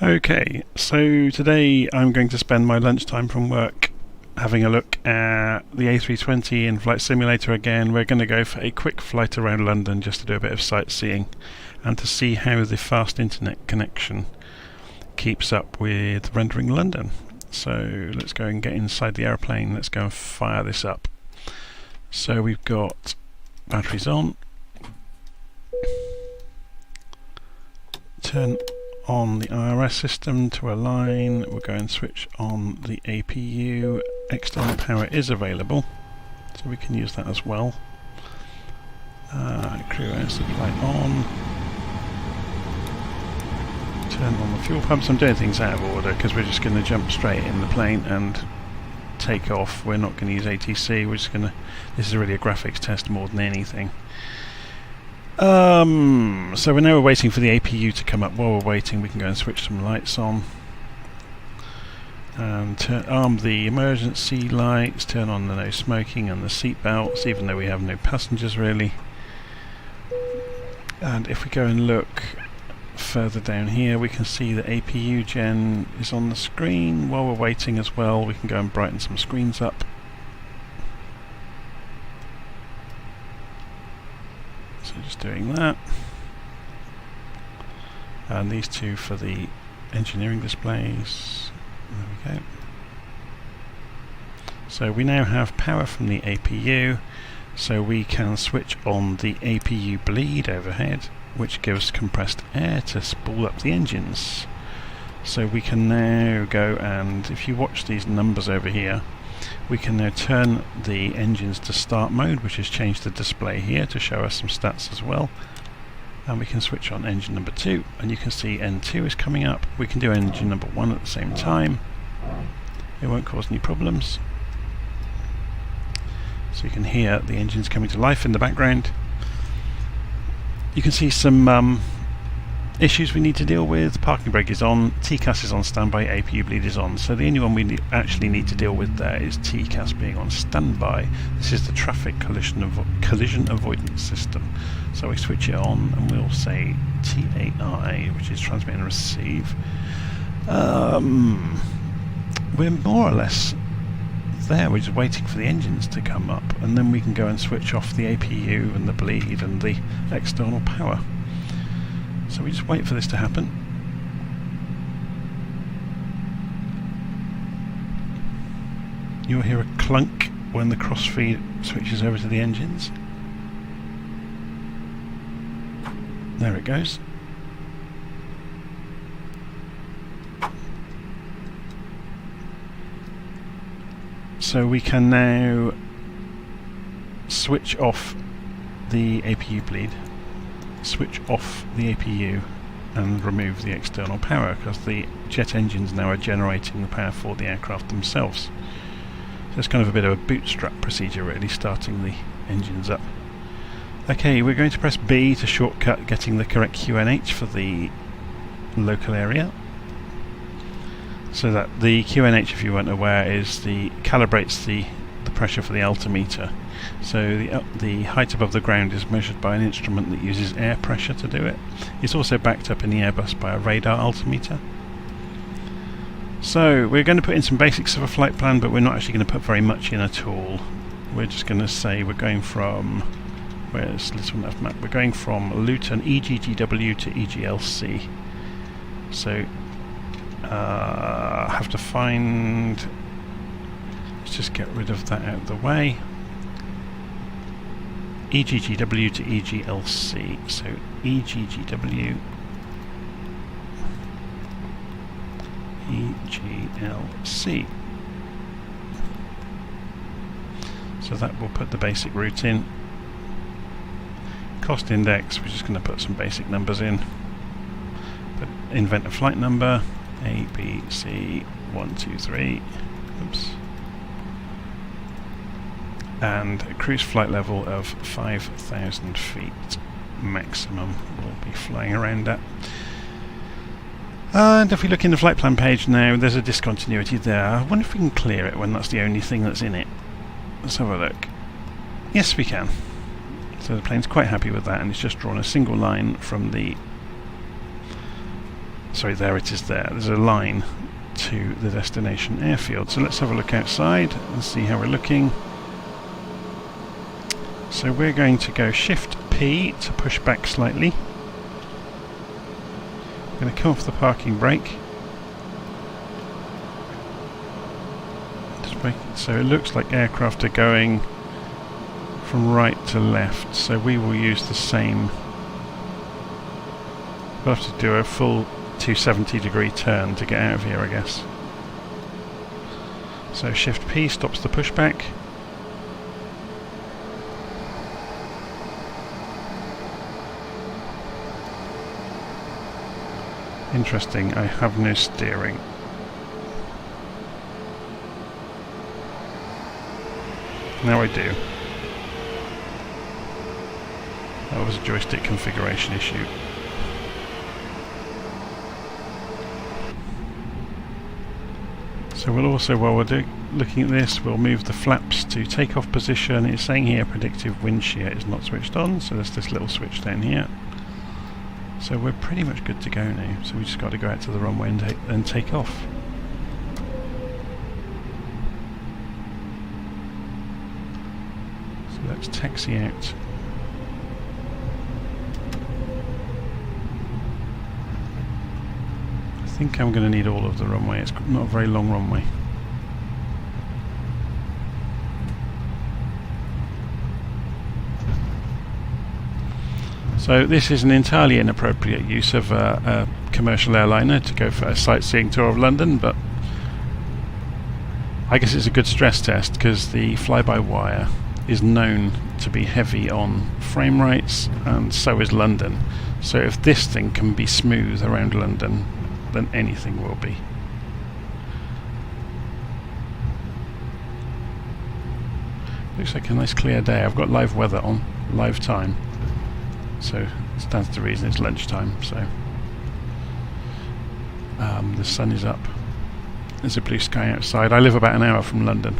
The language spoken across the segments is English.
Okay, so today I'm going to spend my lunchtime from work having a look at the A320 in Flight Simulator again. We're going to go for a quick flight around London just to do a bit of sightseeing and to see how the fast internet connection keeps up with rendering London. So let's go and get inside the airplane. Let's go and fire this up. So we've got batteries on. Turn on the IRS system to align. We'll go and switch on the APU. External power is available, so we can use that as well. Crew air supply on. Turn on the fuel pumps. I'm doing things out of order because we're just going to jump straight in the plane and take off. We're not going to use ATC. We're just going to. This is really a graphics test more than anything. So we're waiting for the APU to come up. While we're waiting, we can go and switch some lights on and arm the emergency lights, turn on the no smoking and the seat belts, even though we have no passengers really. And if we go and look further down here, we can see the APU gen is on the screen. While we're waiting as well, we can go and brighten some screens up. So just doing that. And these two for the engineering displays. There we go. So we now have power from the APU, so we can switch on the APU bleed overhead, which gives compressed air to spool up the engines. So we can now go and, if you watch these numbers over here, we can now turn the engines to start mode, which has changed the display here to show us some stats as well. And we can switch on engine number 2, and you can see N2 is coming up. We can do engine number 1 at the same time. It won't cause any problems. So you can hear the engines coming to life in the background. You can see some issues we need to deal with. Parking brake is on, TCAS is on standby, APU bleed is on. So the only one we actually need to deal with there is TCAS being on standby. This is the traffic collision avoidance system. So we switch it on and we'll say TAI, which is transmit and receive. We're more or less there. We're just waiting for the engines to come up, and then we can go and switch off the APU and the bleed and the external power. So we just wait for this to happen. You'll hear a clunk when the crossfeed switches over to the engines. There it goes. So we can now switch off the APU bleed, switch off the APU and remove the external power, because the jet engines now are generating the power for the aircraft themselves. So it's kind of a bit of a bootstrap procedure really, starting the engines up. Okay, we're going to press B to shortcut getting the correct QNH for the local area. So that the QNH, if you weren't aware, is calibrates the pressure for the altimeter. So the height above the ground is measured by an instrument that uses air pressure to do it. It's also backed up in the Airbus by a radar altimeter. So we're going to put in some basics of a flight plan, but we're not actually going to put very much in at all. We're just going to say we're going from, where's Little Enough Map? We're going from Luton EGGW to EGLC. So have to find, let's just get rid of that out of the way. EGGW to EGLC. So EGGW, EGLC. So that will put the basic route in. Cost index, we're just going to put some basic numbers in. But invent a flight number, A, B, C, 1, 2, 3. Oops. And a cruise flight level of 5,000 feet maximum we'll be flying around at. And if we look in the flight plan page now, there's a discontinuity there. I wonder if we can clear it when that's the only thing that's in it. Let's have a look. Yes, we can. So the plane's quite happy with that, and it's just drawn a single line from the sorry, there it is there. There's a line to the destination airfield. So let's have a look outside and see how we're looking. So we're going to go Shift P to push back slightly. I'm going to come off the parking brake. So it looks like aircraft are going from right to left, so we will use the same. We'll have to do a full 270-degree turn to get out of here, I guess. So Shift P stops the pushback. Interesting, I have no steering. Now I do. That was a joystick configuration issue. So we'll also, while we're looking at this, we'll move the flaps to takeoff position. It's saying here predictive wind shear is not switched on, so there's this little switch down here. So we're pretty much good to go now. So we just got to go out to the runway and take off. Let's taxi out. I think I'm going to need all of the runway. It's not a very long runway. So this is an entirely inappropriate use of a commercial airliner to go for a sightseeing tour of London, but I guess it's a good stress test because the fly-by-wire is known to be heavy on frame rates, and so is London. So if this thing can be smooth around London, then anything will be. Looks like a nice clear day. I've got live weather on, live time, so it stands to reason it's lunchtime. So the sun is up. There's a blue sky outside. I live about an hour from London.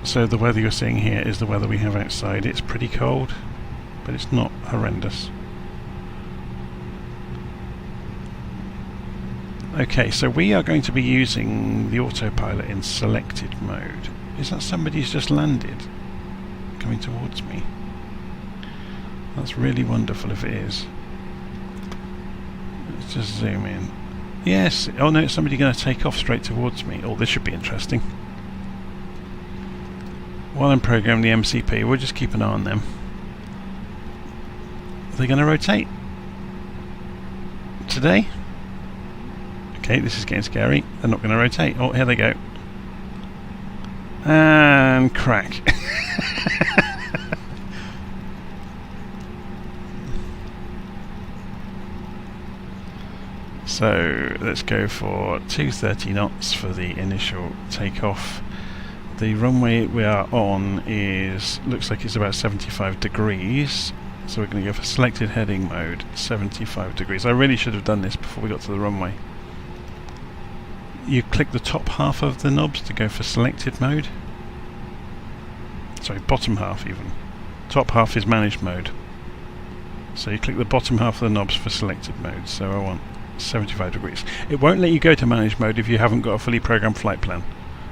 So the weather you're seeing here is the weather we have outside. It's pretty cold, but it's not horrendous. Okay, so we are going to be using the autopilot in selected mode. Is that somebody who's just landed coming towards me? That's really wonderful if it is. Let's just zoom in. Yes, oh no, it's somebody going to take off straight towards me. Oh, this should be interesting. While I'm programming the MCP, we'll just keep an eye on them. Are they going to rotate? Today? Okay, this is getting scary. They're not going to rotate. Oh, here they go. And crack. So let's go for 230 knots for the initial takeoff. The runway we are on looks like it's about 75 degrees, so we're going to go for selected heading mode, 75 degrees. I really should have done this before we got to the runway. You click the top half of the knobs to go for selected mode. Sorry, bottom half even. Top half is managed mode. So you click the bottom half of the knobs for selected mode, so I want 75 degrees. It won't let you go to managed mode if you haven't got a fully programmed flight plan,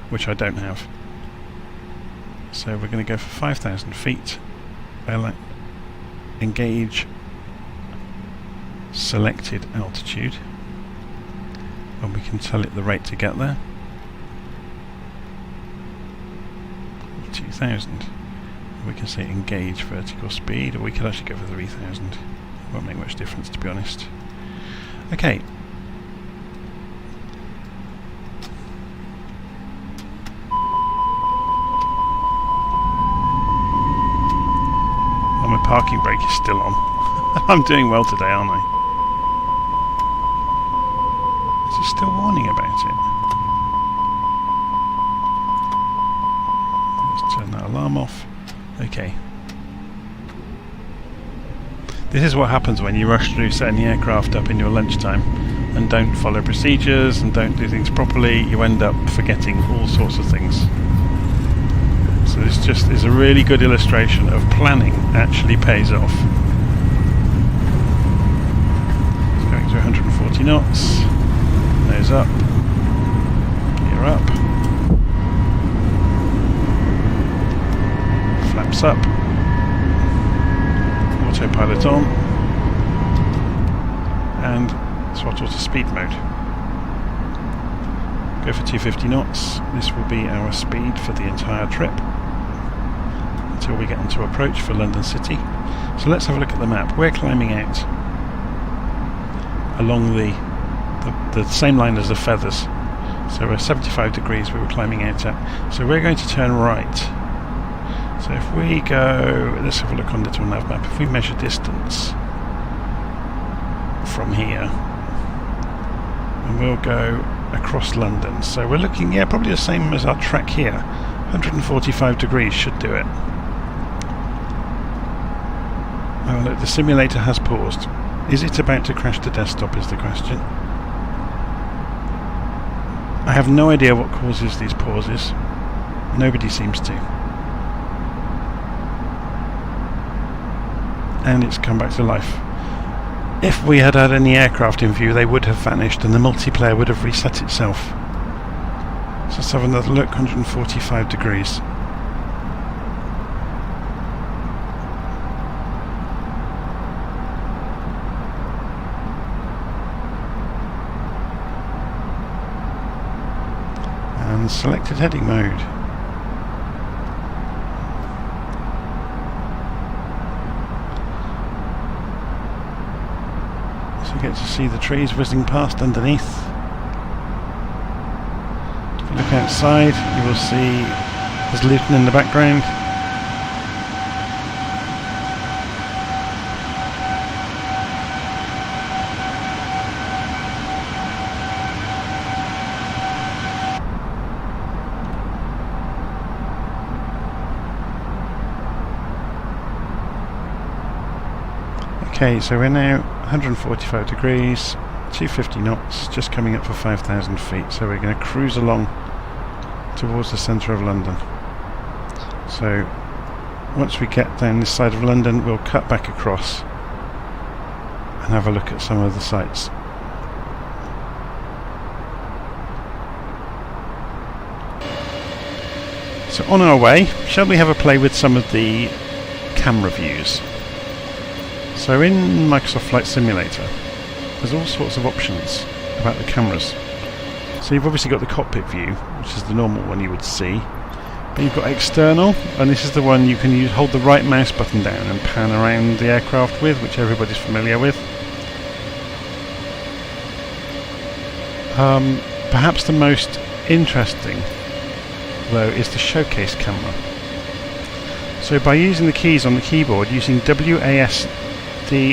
which I don't have. So we're going to go for 5,000 feet, engage selected altitude, and we can tell it the rate to get there. 2,000. We can say engage vertical speed, or we could actually go for 3,000. It won't make much difference, to be honest. Okay. My parking brake is still on. I'm doing well today, aren't I? Is it still warning about it? Let's turn that alarm off. Okay. This is what happens when you rush through setting the aircraft up in your lunchtime and don't follow procedures and don't do things properly. You end up forgetting all sorts of things. So this just is a really good illustration of planning actually pays off. 20 knots, nose up, gear up, flaps up, autopilot on, and throttle to speed mode. Go for 250 knots. This will be our speed for the entire trip until we get into approach for London City. So let's have a look at the map. We're climbing out along the same line as the feathers. So we're 75 degrees we were climbing out at. So we're going to turn right. So if we go, let's have a look on the little nav map. If we measure distance from here, and we'll go across London. So we're looking, yeah, probably the same as our track here. 145 degrees should do it. Oh look, the simulator has paused. Is it about to crash the desktop is the question. I have no idea what causes these pauses. Nobody seems to. And it's come back to life. If we had had any aircraft in view, they would have vanished and the multiplayer would have reset itself. So let's have another look. 145 degrees. And selected heading mode. So you get to see the trees whizzing past underneath. If you look outside, you will see there's Luton in the background. Okay, so we're now 145 degrees, 250 knots, just coming up for 5,000 feet. So we're going to cruise along towards the centre of London. So once we get down this side of London, we'll cut back across and have a look at some of the sights. So on our way, shall we have a play with some of the camera views? So in Microsoft Flight Simulator, there's all sorts of options about the cameras. So you've obviously got the cockpit view, which is the normal one you would see. But you've got external, and this is the one you can use, hold the right mouse button down and pan around the aircraft with, which everybody's familiar with. Perhaps the most interesting, though, is the showcase camera. So by using the keys on the keyboard, using WASD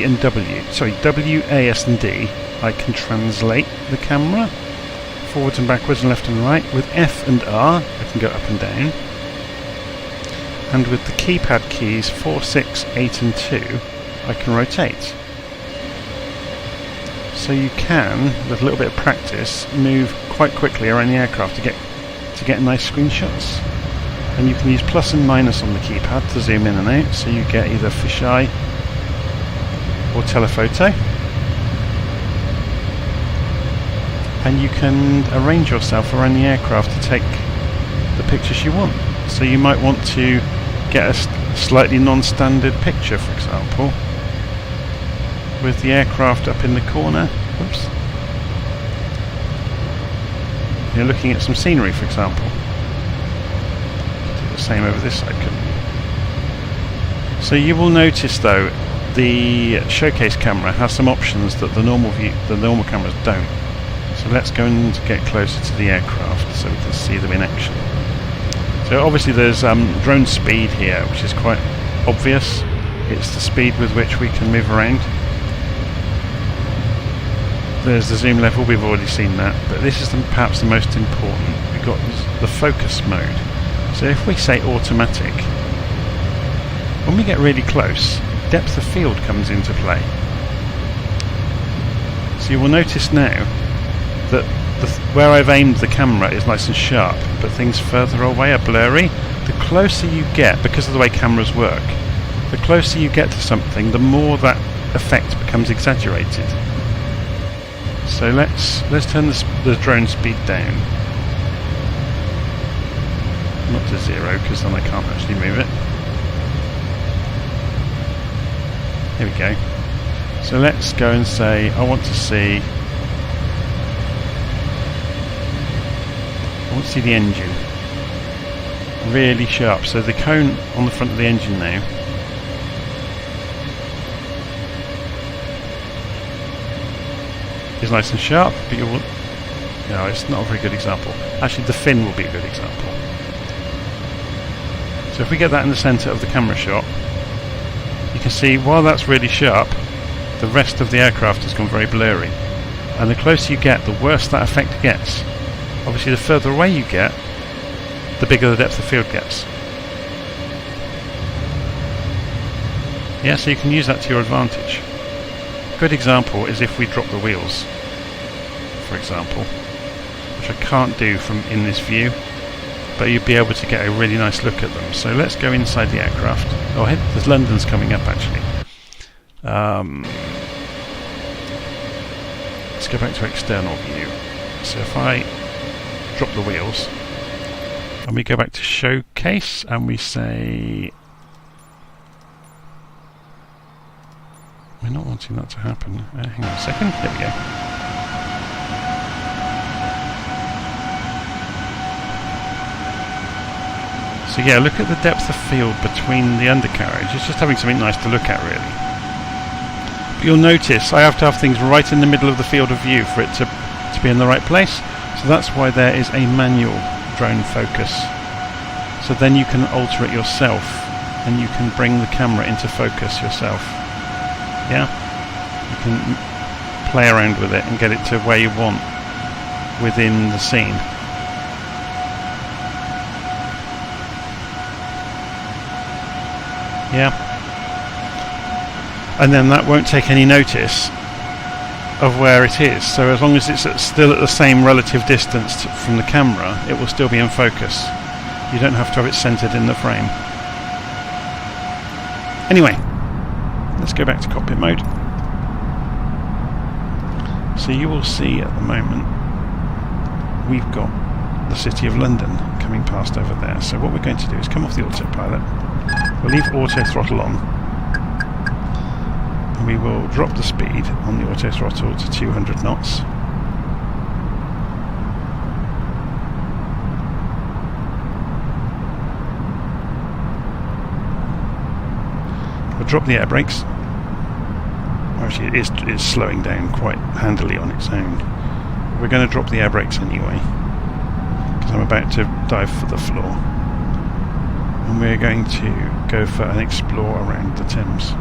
and WAS and D, I can translate the camera forwards and backwards and left and right. With F and R, I can go up and down. And with the keypad keys 4, 6, 8 and 2, I can rotate. So you can, with a little bit of practice, move quite quickly around the aircraft to get nice screenshots. And you can use plus and minus on the keypad to zoom in and out, so you get either fisheye or telephoto. And you can arrange yourself around the aircraft to take the pictures you want. So you might want to get a slightly non-standard picture, for example, with the aircraft up in the corner. Oops. You're looking at some scenery, for example. Do the same over this side, couldn't you? So you will notice, though, the showcase camera has some options that the normal cameras don't. So let's go and get closer to the aircraft so we can see them in action. So obviously there's drone speed here, which is quite obvious. It's the speed with which we can move around. There's the zoom level, we've already seen that, but this is perhaps the most important. We've got the focus mode. So if we say automatic, when we get really close, depth of field comes into play. So you will notice now that where I've aimed the camera is nice and sharp, but things further away are blurry. The closer you get, because of the way cameras work, the closer you get to something, the more that effect becomes exaggerated. So let's turn the drone speed down. Not to 0, because then I can't actually move it. Here we go. So let's go and say I want to see the engine really sharp. So the cone on the front of the engine now is nice and sharp, but no, it's not a very good example. Actually, the fin will be a good example. So if we get that in the centre of the camera shot, you can see while that's really sharp, the rest of the aircraft has gone very blurry. And the closer you get, the worse that effect gets. Obviously, the further away you get, the bigger the depth of field gets. Yeah, so you can use that to your advantage. A good example is if we drop the wheels, for example, which I can't do from in this view, but you'd be able to get a really nice look at them. So let's go inside the aircraft. Oh, there's London's coming up actually. Let's go back to external view. So if I drop the wheels and we go back to showcase and we say we're not wanting that to happen. Hang on a second. There we go. So yeah, look at the depth of field between the undercarriage. It's just having something nice to look at, really. But you'll notice I have to have things right in the middle of the field of view for it to be in the right place. So that's why there is a manual drone focus. So then you can alter it yourself and you can bring the camera into focus yourself. Yeah? You can play around with it and get it to where you want within the scene. Yeah, and then that won't take any notice of where it is. So as long as it's still at the same relative distance from the camera, it will still be in focus. You don't have to have it centered in the frame. Anyway, let's go back to cockpit mode. So you will see at the moment we've got the City of London coming past over there. So what we're going to do is come off the autopilot. We'll leave auto throttle on and we will drop the speed on the auto throttle to 200 knots. We'll drop the air brakes. Actually, it is slowing down quite handily on its own. We're going to drop the air brakes anyway because I'm about to dive for the floor. And we're going to go for an explore around the Thames.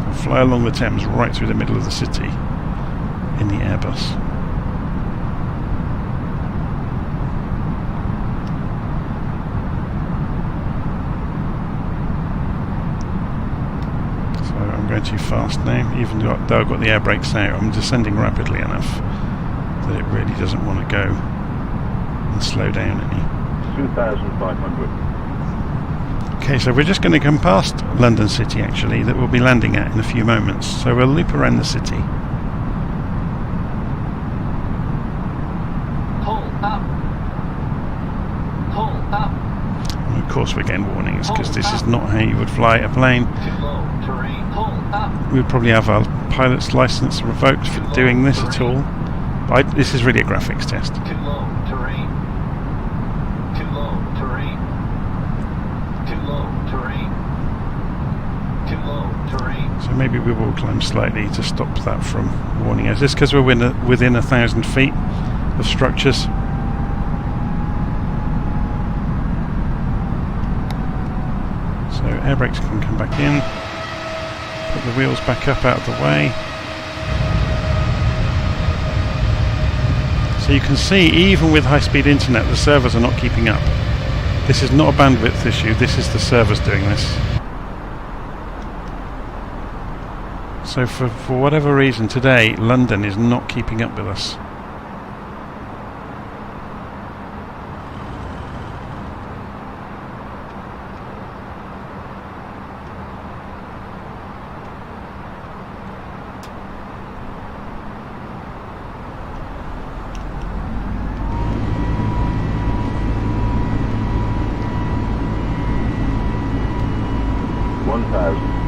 We'll fly along the Thames right through the middle of the city in the Airbus. So I'm going too fast now, even though I've got the air brakes out. I'm descending rapidly enough that it really doesn't want to go and slow down any. 2,500. Okay, so we're just going to come past London City actually, that we'll be landing at in a few moments. So we'll loop around the city. Pull up. Pull up. And of course we're getting warnings because this is not how you would fly a plane. Too low terrain. Pull up. We would probably have our pilot's license revoked for doing this at all. But this is really a graphics test. Too low terrain. Too low terrain. Too low terrain. Too low terrain. So maybe we will climb slightly to stop that from warning us. This because we're within 1,000 feet of structures. So air brakes can come back in. Put the wheels back up out of the way. So you can see, even with high-speed internet, the servers are not keeping up. This is not a bandwidth issue, this is the servers doing this. So for whatever reason today, London is not keeping up with us. 1,000.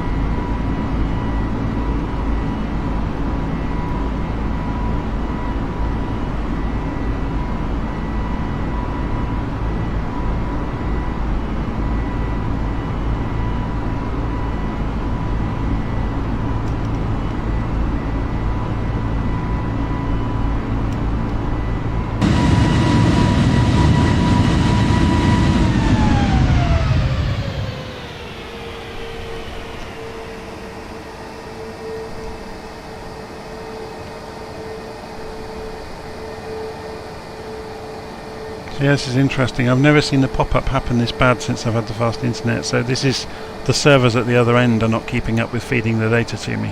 Yeah, this is interesting. I've never seen the pop-up happen this bad since I've had the fast internet, so this is the servers at the other end are not keeping up with feeding the data to me,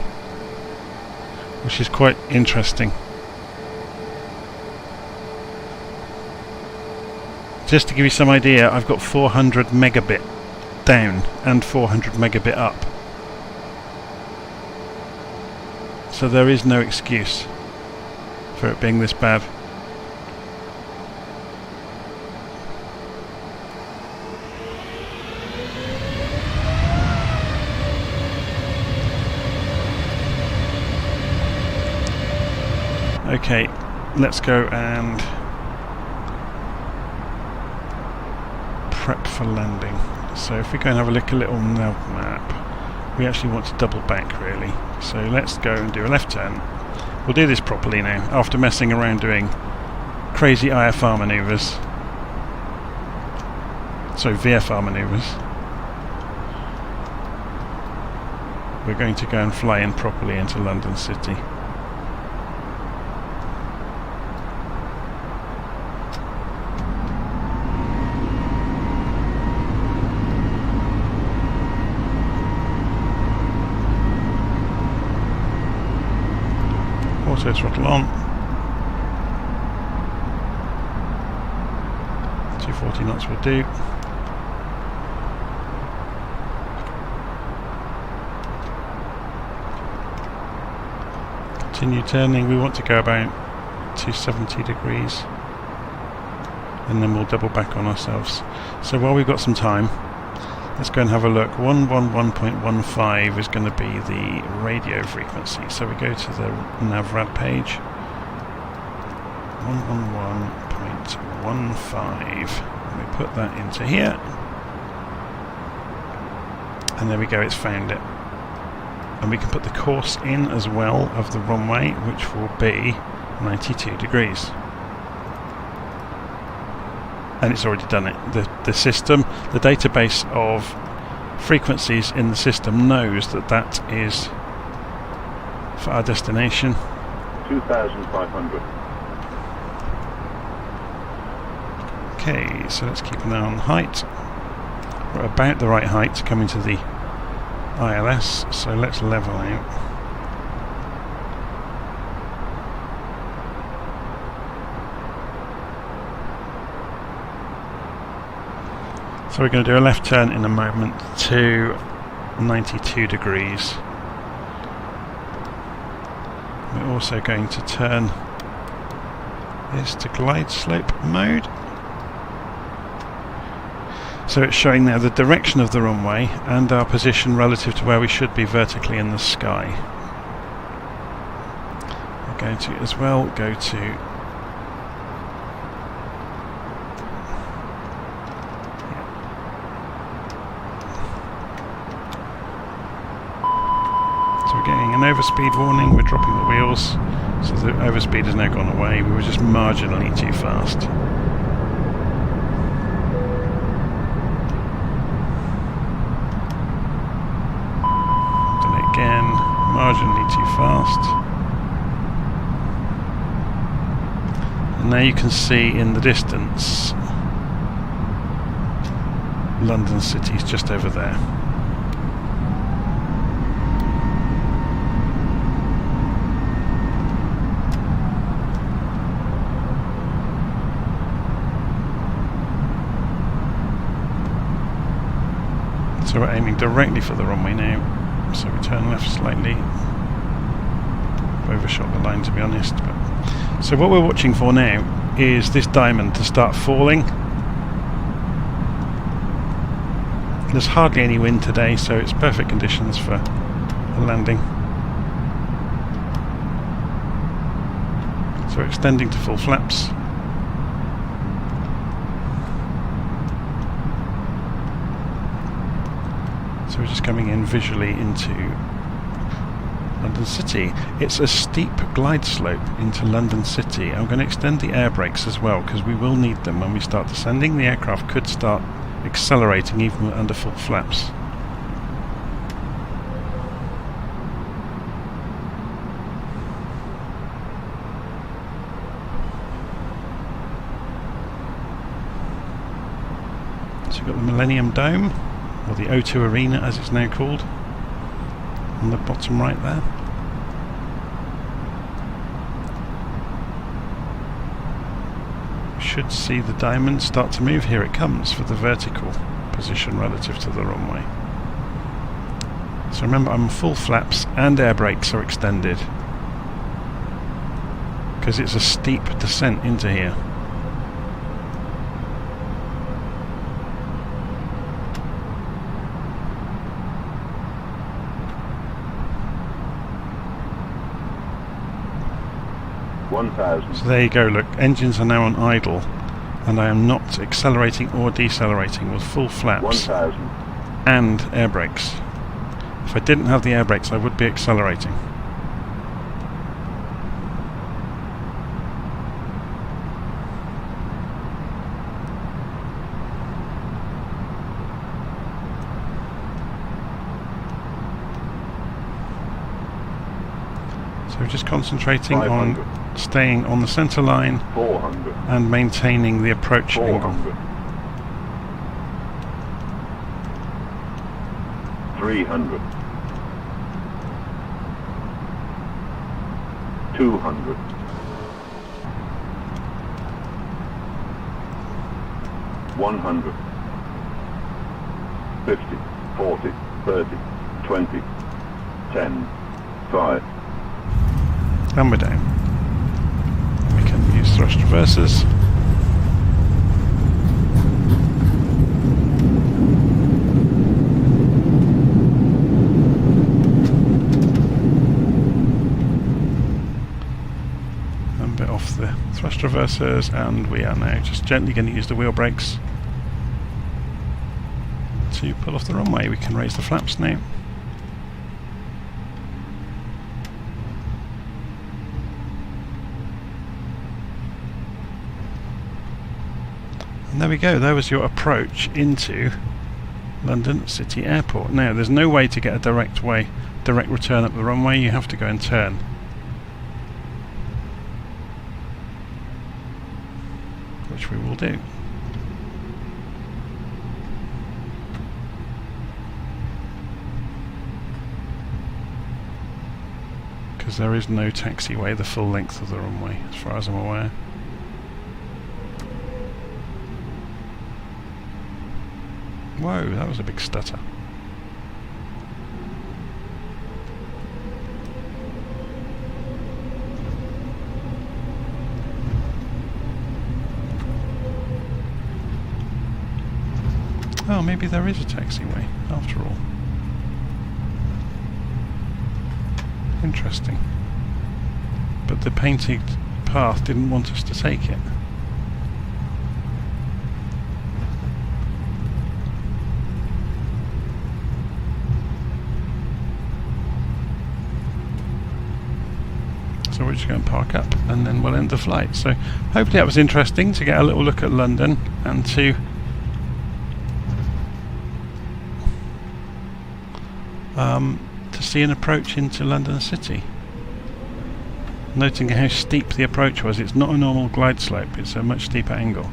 which is quite interesting. Just to give you some idea, I've got 400 megabit down and 400 megabit up, so there is no excuse for it being this bad. Okay, let's go and prep for landing. So if we go and have a look at a little nav map, we actually want to double back really. So let's go and do a left turn. We'll do this properly now, after messing around doing crazy IFR manoeuvres. So VFR manoeuvres. We're going to go and fly in properly into London City. Auto throttle on. 240 knots will do. Continue turning. We want to go about 270 degrees, and then we'll double back on ourselves. So while we've got some time, let's go and have a look. 111.15 is going to be the radio frequency. So we go to the NavRad page. 111.15. We put that into here. And there we go, it's found it. And we can put the course in as well of the runway, which will be 92 degrees. And it's already done it. The system, the database of frequencies in the system knows that that is for our destination. 2,500. Okay, so let's keep an eye on height. We're about the right height coming to the ILS, so let's level out. So we're going to do a left turn in a moment to 92 degrees. We're also going to turn this to glide slope mode. So it's showing now the direction of the runway and our position relative to where we should be vertically in the sky. We're going to as well go to getting an overspeed warning. We're dropping the wheels, so the overspeed has now gone away. We were just marginally too fast. Done it again, marginally too fast. And now you can see in the distance London City is just over there. So we're aiming directly for the runway now, so we turn left slightly. I've overshot the line, to be honest. But so what we're watching for now is this diamond to start falling. There's hardly any wind today, so it's perfect conditions for a landing. So we're extending to full flaps. So we're just coming in visually into London City. It's a steep glide slope into London City. I'm going to extend the air brakes as well, because we will need them when we start descending. The aircraft could start accelerating even under full flaps. So we've got the Millennium Dome, or the O2 Arena as it's now called, on the bottom right there. Should see the diamond start to move. Here it comes for the vertical position relative to the runway. So remember, I'm full flaps and air brakes are extended because it's a steep descent into here. So there you go, look, engines are now on idle and I am not accelerating or decelerating with full flaps and air brakes. If I didn't have the air brakes I would be accelerating. So we're just concentrating on staying on the centre line 400. And maintaining the approach 400. angle. 300. 200. 100. 50. 40. 30. 20. 10. 5. And we're down. We can use thrust reversers. And bit off the thrust reversers, and we are now just gently going to use the wheel brakes to pull off the runway. We can raise the flaps now. And there we go, there was your approach into London City Airport. Now there's no way to get a direct return up the runway, you have to go and turn. Which we will do. Because there is no taxiway the full length of the runway, as far as I'm aware. Whoa, that was a big stutter. Oh, maybe there is a taxiway, after all. Interesting. But the painted path didn't want us to take it. So we're just going to park up and then we'll end the flight. So hopefully that was interesting to get a little look at London and to see an approach into London City. Noting how steep the approach was, it's not a normal glide slope, it's a much steeper angle.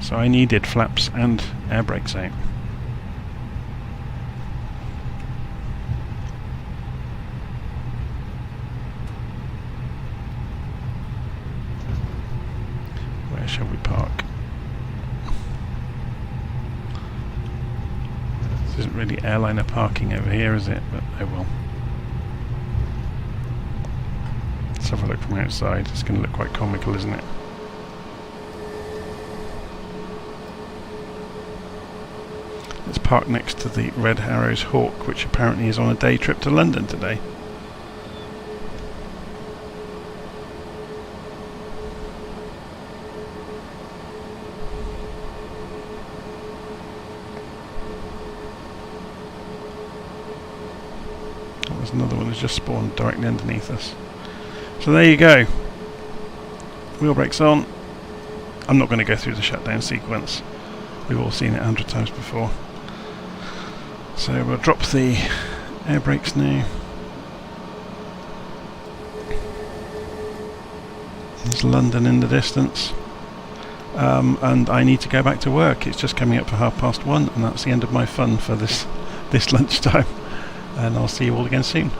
So I needed flaps and air brakes out. Where shall we park? This isn't really airliner parking over here, is it? But oh well. Let's have a look from outside. It's going to look quite comical, isn't it? It's parked next to the Red Arrows Hawk, which apparently is on a day trip to London today. Oh, there's another one that's just spawned directly underneath us. So there you go. Wheel brakes on. I'm not going to go through the shutdown sequence. We've all seen it 100 times before. So we'll drop the air brakes now. There's London in the distance. And I need to go back to work. It's just coming up for 1:30, and that's the end of my fun for this lunchtime. And I'll see you all again soon.